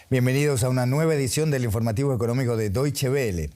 Bienvenidos a una nueva edición del informativo económico de Deutsche Welle.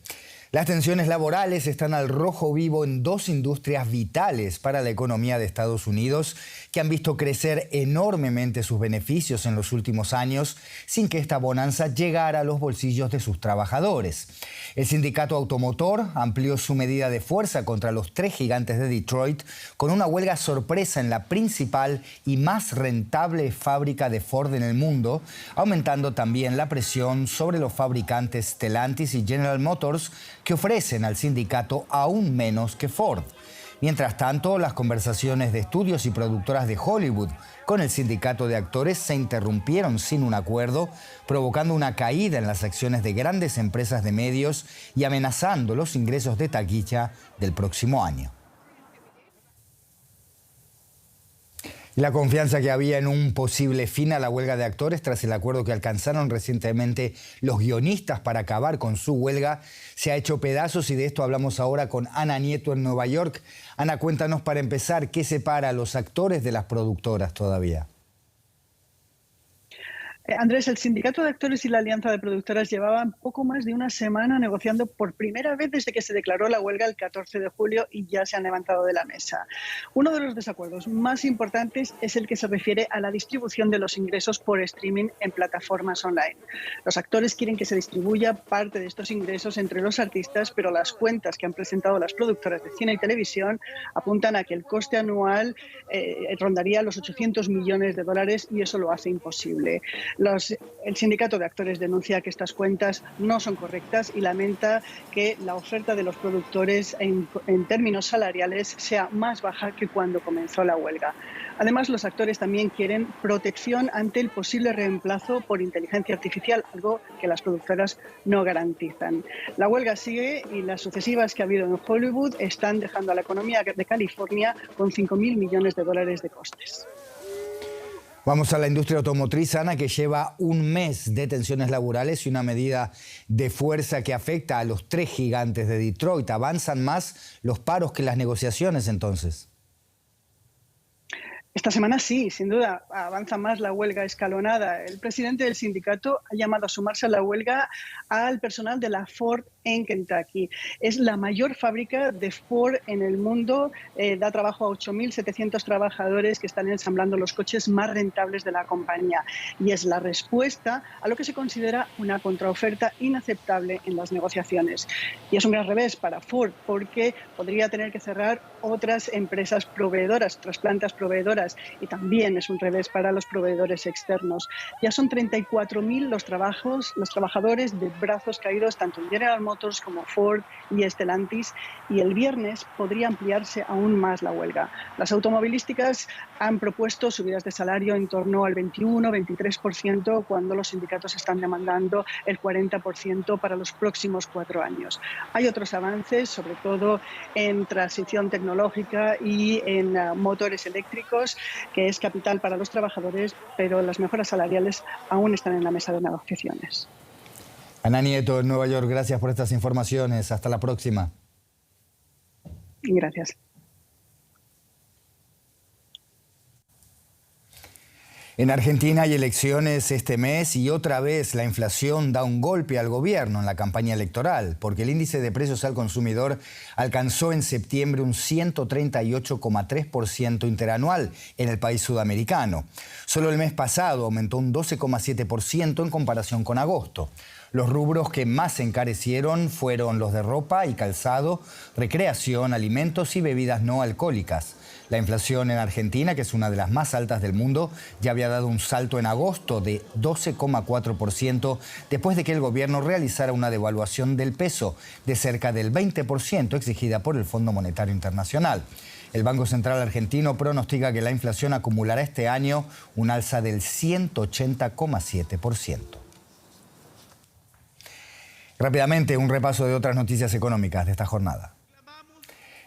Las tensiones laborales están al rojo vivo en dos industrias vitales para la economía de Estados Unidos que han visto crecer enormemente sus beneficios en los últimos años sin que esta bonanza llegara a los bolsillos de sus trabajadores. El sindicato automotor amplió su medida de fuerza contra los tres gigantes de Detroit con una huelga sorpresa en la principal y más rentable fábrica de Ford en el mundo, aumentando también la presión sobre los fabricantes Stellantis y General Motors, que ofrecen al sindicato aún menos que Ford. Mientras tanto, las conversaciones de estudios y productoras de Hollywood con el sindicato de actores se interrumpieron sin un acuerdo, provocando una caída en las acciones de grandes empresas de medios y amenazando los ingresos de taquilla del próximo año. La confianza que había en un posible fin a la huelga de actores tras el acuerdo que alcanzaron recientemente los guionistas para acabar con su huelga se ha hecho pedazos, y de esto hablamos ahora con Ana Nieto en Nueva York. Ana, cuéntanos para empezar, ¿qué separa a los actores de las productoras todavía? Andrés, el sindicato de actores y la alianza de productoras llevaban poco más de una semana negociando por primera vez desde que se declaró la huelga el 14 de julio y ya se han levantado de la mesa. Uno de los desacuerdos más importantes es el que se refiere a la distribución de los ingresos por streaming en plataformas online. Los actores quieren que se distribuya parte de estos ingresos entre los artistas, pero las cuentas que han presentado las productoras de cine y televisión apuntan a que el coste anual rondaría los $800 millones y eso lo hace imposible. El sindicato de actores denuncia que estas cuentas no son correctas y lamenta que la oferta de los productores en términos salariales sea más baja que cuando comenzó la huelga. Además, los actores también quieren protección ante el posible reemplazo por inteligencia artificial, algo que las productoras no garantizan. La huelga sigue y las sucesivas que ha habido en Hollywood están dejando a la economía de California con $5.000 millones de costes. Vamos a la industria automotriz, Ana, que lleva un mes de tensiones laborales y una medida de fuerza que afecta a los tres gigantes de Detroit. ¿Avanzan más los paros que las negociaciones entonces? Esta semana sí, sin duda, avanza más la huelga escalonada. El presidente del sindicato ha llamado a sumarse a la huelga al personal de la Ford en Kentucky. Es la mayor fábrica de Ford en el mundo, da trabajo a 8.700 trabajadores que están ensamblando los coches más rentables de la compañía. Y es la respuesta a lo que se considera una contraoferta inaceptable en las negociaciones. Y es un gran revés para Ford porque podría tener que cerrar otras empresas proveedoras, otras plantas proveedoras, y también es un revés para los proveedores externos. Ya son 34.000 los trabajadores de brazos caídos tanto en General Motors como Ford y Stellantis, y el viernes podría ampliarse aún más la huelga. Las automovilísticas han propuesto subidas de salario en torno al 21-23% cuando los sindicatos están demandando el 40% para los próximos 4 años. Hay otros avances, sobre todo en transición tecnológica y en motores eléctricos, que es capital para los trabajadores, pero las mejoras salariales aún están en la mesa de negociaciones. Ana Nieto, en Nueva York, gracias por estas informaciones. Hasta la próxima. Gracias. En Argentina hay elecciones este mes y otra vez la inflación da un golpe al gobierno en la campaña electoral, porque el índice de precios al consumidor alcanzó en septiembre un 138,3% interanual en el país sudamericano. Solo el mes pasado aumentó un 12,7% en comparación con agosto. Los rubros que más se encarecieron fueron los de ropa y calzado, recreación, alimentos y bebidas no alcohólicas. La inflación en Argentina, que es una de las más altas del mundo, ya había dado un salto en agosto de 12,4% después de que el gobierno realizara una devaluación del peso de cerca del 20% exigida por el Fondo Monetario Internacional. El Banco Central argentino pronostica que la inflación acumulará este año un alza del 180,7%. Rápidamente, un repaso de otras noticias económicas de esta jornada.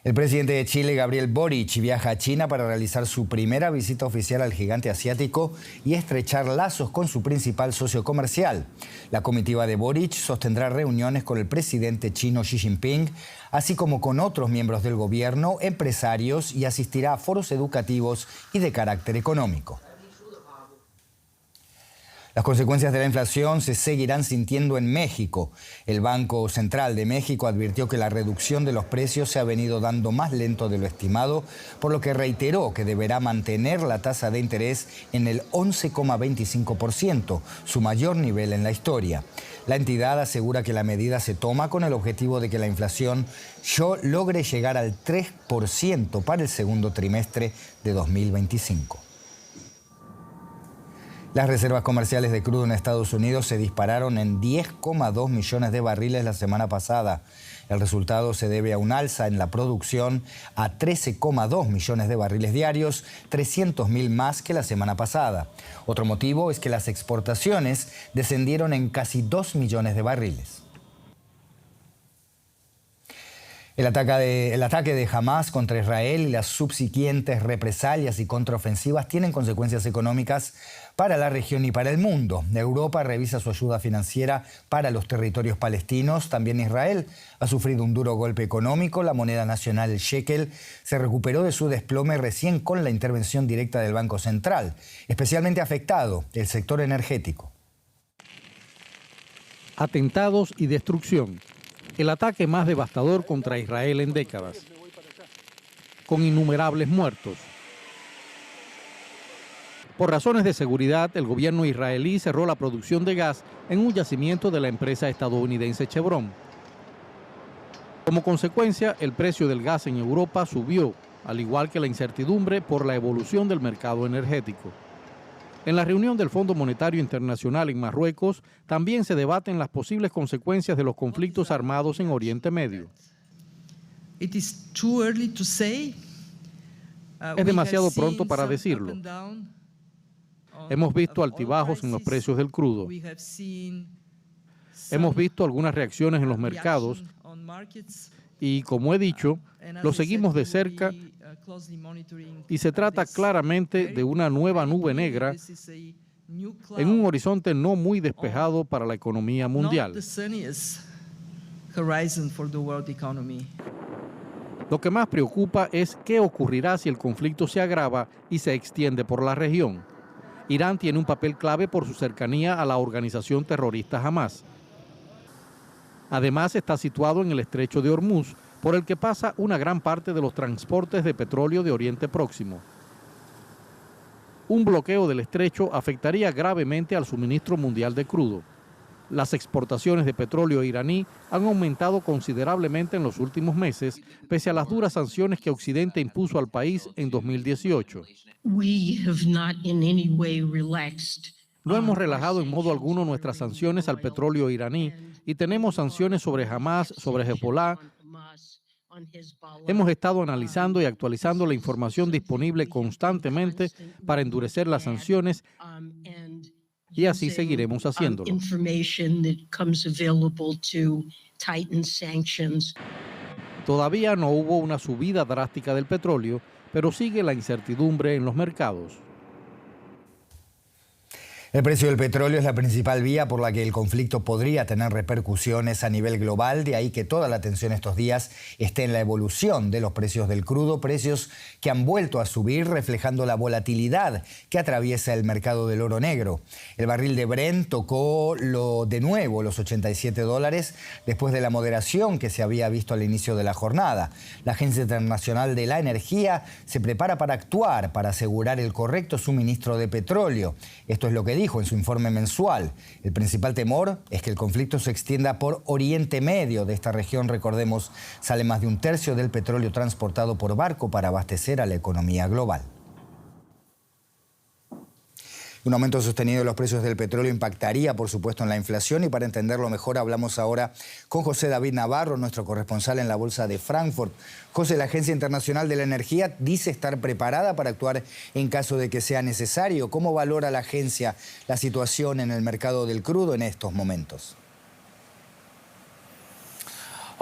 El presidente de Chile, Gabriel Boric, viaja a China para realizar su primera visita oficial al gigante asiático y estrechar lazos con su principal socio comercial. La comitiva de Boric sostendrá reuniones con el presidente chino Xi Jinping, así como con otros miembros del gobierno, empresarios, y asistirá a foros educativos y de carácter económico. Las consecuencias de la inflación se seguirán sintiendo en México. El Banco Central de México advirtió que la reducción de los precios se ha venido dando más lento de lo estimado, por lo que reiteró que deberá mantener la tasa de interés en el 11,25%, su mayor nivel en la historia. La entidad asegura que la medida se toma con el objetivo de que la inflación logre llegar al 3% para el segundo trimestre de 2025. Las reservas comerciales de crudo en Estados Unidos se dispararon en 10,2 millones de barriles la semana pasada. El resultado se debe a un alza en la producción a 13,2 millones de barriles diarios, 300.000 más que la semana pasada. Otro motivo es que las exportaciones descendieron en casi 2 millones de barriles. El ataque de Hamás contra Israel y las subsiguientes represalias y contraofensivas tienen consecuencias económicas para la región y para el mundo. Europa revisa su ayuda financiera para los territorios palestinos. También Israel ha sufrido un duro golpe económico. La moneda nacional, el shekel, se recuperó de su desplome recién con la intervención directa del Banco Central. Especialmente afectado el sector energético. Atentados y destrucción. El ataque más devastador contra Israel en décadas, con innumerables muertos. Por razones de seguridad, el gobierno israelí cerró la producción de gas en un yacimiento de la empresa estadounidense Chevron. Como consecuencia, el precio del gas en Europa subió, al igual que la incertidumbre por la evolución del mercado energético. En la reunión del Fondo Monetario Internacional en Marruecos también se debaten las posibles consecuencias de los conflictos armados en Oriente Medio. Es demasiado pronto para decirlo. Hemos visto altibajos en los precios del crudo. Hemos visto algunas reacciones en los mercados y, como he dicho, lo seguimos de cerca y se trata claramente de una nueva nube negra en un horizonte no muy despejado para la economía mundial. Lo que más preocupa es qué ocurrirá si el conflicto se agrava y se extiende por la región. Irán tiene un papel clave por su cercanía a la organización terrorista Hamás. Además, está situado en el estrecho de Hormuz, por el que pasa una gran parte de los transportes de petróleo de Oriente Próximo. Un bloqueo del estrecho afectaría gravemente al suministro mundial de crudo. Las exportaciones de petróleo iraní han aumentado considerablemente en los últimos meses, pese a las duras sanciones que Occidente impuso al país en 2018. No hemos relajado en modo alguno nuestras sanciones al petróleo iraní y tenemos sanciones sobre Hamás, sobre Hezbollah. Hemos estado analizando y actualizando la información disponible constantemente para endurecer las sanciones y así seguiremos haciéndolo. Todavía no hubo una subida drástica del petróleo, pero sigue la incertidumbre en los mercados. El precio del petróleo es la principal vía por la que el conflicto podría tener repercusiones a nivel global, de ahí que toda la atención estos días esté en la evolución de los precios del crudo, precios que han vuelto a subir reflejando la volatilidad que atraviesa el mercado del oro negro. El barril de Brent tocó de nuevo los $87 después de la moderación que se había visto al inicio de la jornada. La Agencia Internacional de la Energía se prepara para actuar para asegurar el correcto suministro de petróleo. Esto es lo que dijo en su informe mensual. El principal temor es que el conflicto se extienda por Oriente Medio. De esta región, recordemos, sale más de un tercio del petróleo transportado por barco para abastecer a la economía global. Un aumento sostenido de los precios del petróleo impactaría, por supuesto, en la inflación, y para entenderlo mejor hablamos ahora con José David Navarro, nuestro corresponsal en la Bolsa de Frankfurt. José, la Agencia Internacional de la Energía dice estar preparada para actuar en caso de que sea necesario. ¿Cómo valora la agencia la situación en el mercado del crudo en estos momentos?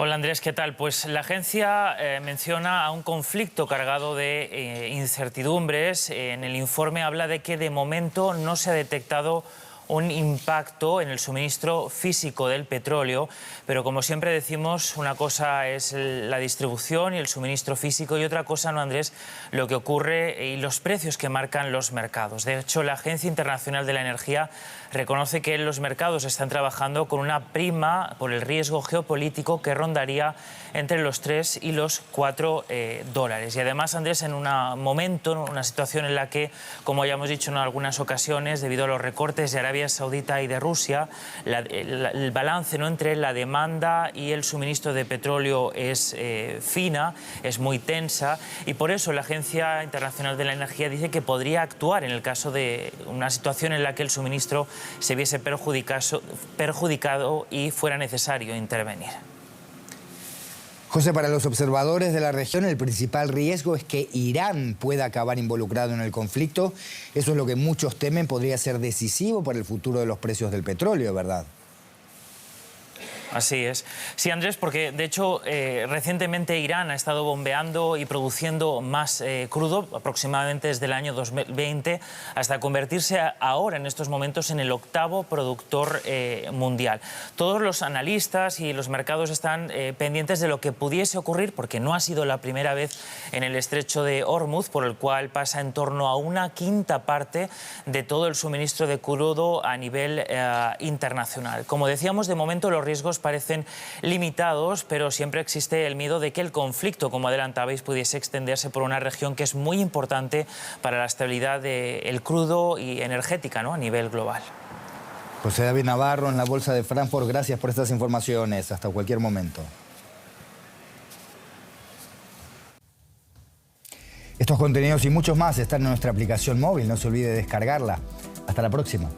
Hola Andrés, ¿qué tal? Pues la agencia menciona a un conflicto cargado de incertidumbres. En el informe habla de que de momento no se ha detectado un impacto en el suministro físico del petróleo, pero como siempre decimos, una cosa es la distribución y el suministro físico y otra cosa, ¿no, Andrés?, lo que ocurre y los precios que marcan los mercados. De hecho, la Agencia Internacional de la Energía reconoce que los mercados están trabajando con una prima por el riesgo geopolítico que rondaría entre los 3 y los 4 dólares. Y además, Andrés, en un momento, una situación en la que, como ya hemos dicho en algunas ocasiones, debido a los recortes de Arabia Saudita y de Rusia, el balance, ¿no?, entre la demanda y el suministro de petróleo es fina, es muy tensa, y por eso la Agencia Internacional de la Energía dice que podría actuar en el caso de una situación en la que el suministro se viese perjudicado y fuera necesario intervenir. José, para los observadores de la región, el principal riesgo es que Irán pueda acabar involucrado en el conflicto. Eso es lo que muchos temen podría ser decisivo para el futuro de los precios del petróleo, ¿verdad? Así es. Sí, Andrés, porque de hecho recientemente Irán ha estado bombeando y produciendo más crudo, aproximadamente desde el año 2020, hasta convertirse ahora, en estos momentos, en el 8º productor mundial. Todos los analistas y los mercados están pendientes de lo que pudiese ocurrir, porque no ha sido la primera vez en el estrecho de Hormuz, por el cual pasa en torno a una quinta parte de todo el suministro de crudo a nivel internacional. Como decíamos, de momento los riesgos parecen limitados, pero siempre existe el miedo de que el conflicto, como adelantabais, pudiese extenderse por una región que es muy importante para la estabilidad del crudo y energética, ¿no?, a nivel global. José David Navarro, en la Bolsa de Frankfurt, gracias por estas informaciones. Hasta cualquier momento. Estos contenidos y muchos más están en nuestra aplicación móvil. No se olvide de descargarla. Hasta la próxima.